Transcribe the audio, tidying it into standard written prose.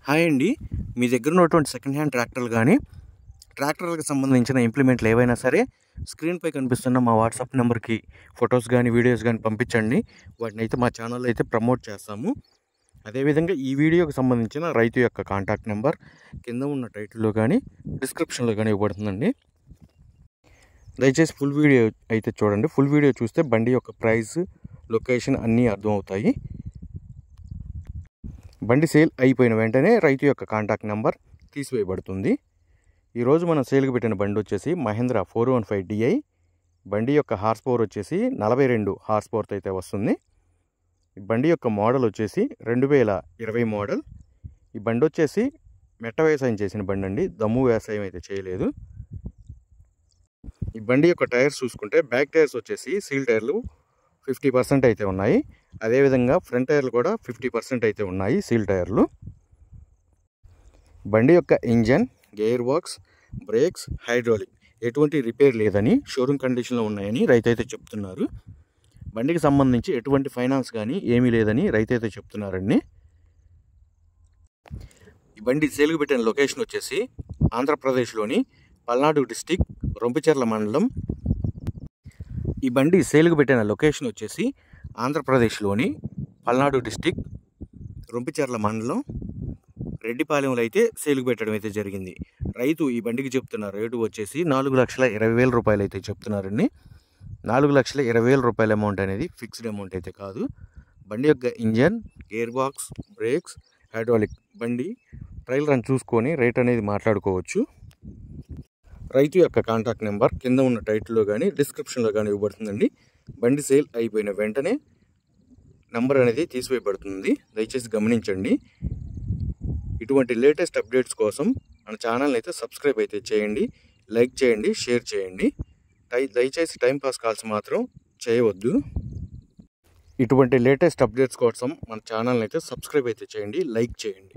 Hi అండి. మీ దగ్గర ఉన్నటువంటి సెకండ్ హ్యాండ్ ట్రాక్టర్లు కానీ ట్రాక్టర్లకు సంబంధించిన ఇంప్లిమెంట్లు ఏవైనా సరే స్క్రీన్పై కనిపిస్తున్న మా వాట్సాప్ నెంబర్కి ఫొటోస్ కానీ వీడియోస్ కానీ పంపించండి. వాటిని అయితే మా ఛానల్లో అయితే ప్రమోట్ చేస్తాము. అదేవిధంగా ఈ వీడియోకి సంబంధించిన రైతు యొక్క కాంటాక్ట్ నెంబర్ కింద ఉన్న టైటిల్లో కానీ డిస్క్రిప్షన్లో కానీ ఇవ్వబడుతుందండి. దయచేసి ఫుల్ వీడియో అయితే చూడండి. ఫుల్ వీడియో చూస్తే బండి యొక్క ప్రైస్, లొకేషన్ అన్నీ అర్థమవుతాయి. బండి సేల్ అయిపోయిన వెంటనే రైతు యొక్క కాంటాక్ట్ నెంబర్ తీసివేయబడుతుంది. ఈరోజు మనం సేల్కి పెట్టిన బండి వచ్చేసి మహేంద్ర 415 DI. బండి యొక్క హార్స్ పవర్ వచ్చేసి 42 హార్స్ పవర్తో అయితే వస్తుంది. ఈ బండి యొక్క మోడల్ వచ్చేసి 2020 మోడల్. ఈ బండి వచ్చేసి మెట్ట వ్యవసాయం చేసిన బండి అండి, దమ్ము వ్యవసాయం అయితే చేయలేదు. ఈ బండి యొక్క టైర్స్ చూసుకుంటే బ్యాక్ టైర్స్ వచ్చేసి సీల్ టైర్లు 50% అయితే ఉన్నాయి. అదేవిధంగా ఫ్రంట్ టైర్లు కూడా 50% అయితే ఉన్నాయి సీల్ టైర్లు. బండి యొక్క engine, gear box, brakes, hydraulic ఎటువంటి రిపేర్ లేదని, షోరూమ్ కండిషన్లో ఉన్నాయని రైతు అయితే చెప్తున్నారు. బండికి సంబంధించి ఎటువంటి ఫైనాన్స్ కానీ ఏమీ లేదని రైతు అయితే చెప్తున్నారండి. ఈ బండి సేల్కి పెట్టిన లొకేషన్ వచ్చేసి ఆంధ్రప్రదేశ్లోని పల్నాడు డిస్టిక్, రొంపిచెర్ల మండలం. ఈ బండి సేల్కి పెట్టిన లొకేషన్ వచ్చేసి ఆంధ్రప్రదేశ్లోని పల్నాడు డిస్టిక్, రొంపిచెర్ల మండలం, రెడ్డిపాలెంలో అయితే సేల్కి పెట్టడం అయితే జరిగింది. రైతు ఈ బండికి చెప్తున్న రేటు వచ్చేసి 4,20,000 రూపాయలు అయితే చెప్తున్నారండి. 4,20,000 రూపాయల అమౌంట్ అనేది ఫిక్స్డ్ అమౌంట్ అయితే కాదు. బండి యొక్క engine, gear box, brakes, hydraulic బండి ట్రయల్ రన్ చూసుకొని రేట్ అనేది మాట్లాడుకోవచ్చు. రైతు యొక్క కాంటాక్ట్ నెంబర్ కింద ఉన్న టైటిల్లో కానీ డిస్క్రిప్షన్లో కానీ ఇవ్వబడుతుందండి. బండి సేల్ అయిపోయిన వెంటనే నెంబర్ అనేది తీసివేయబడుతుంది. దయచేసి గమనించండి. ఇటువంటి లేటెస్ట్ అప్డేట్స్ కోసం మన ఛానల్ని అయితే సబ్స్క్రైబ్ అయితే చేయండి, లైక్ చేయండి, షేర్ చేయండి. దయచేసి టైంపాస్ కాల్స్ మాత్రం చేయవద్దు. ఇటువంటి లేటెస్ట్ అప్డేట్స్ కోసం మన ఛానల్ని అయితే సబ్స్క్రైబ్ అయితే చేయండి, లైక్ చేయండి.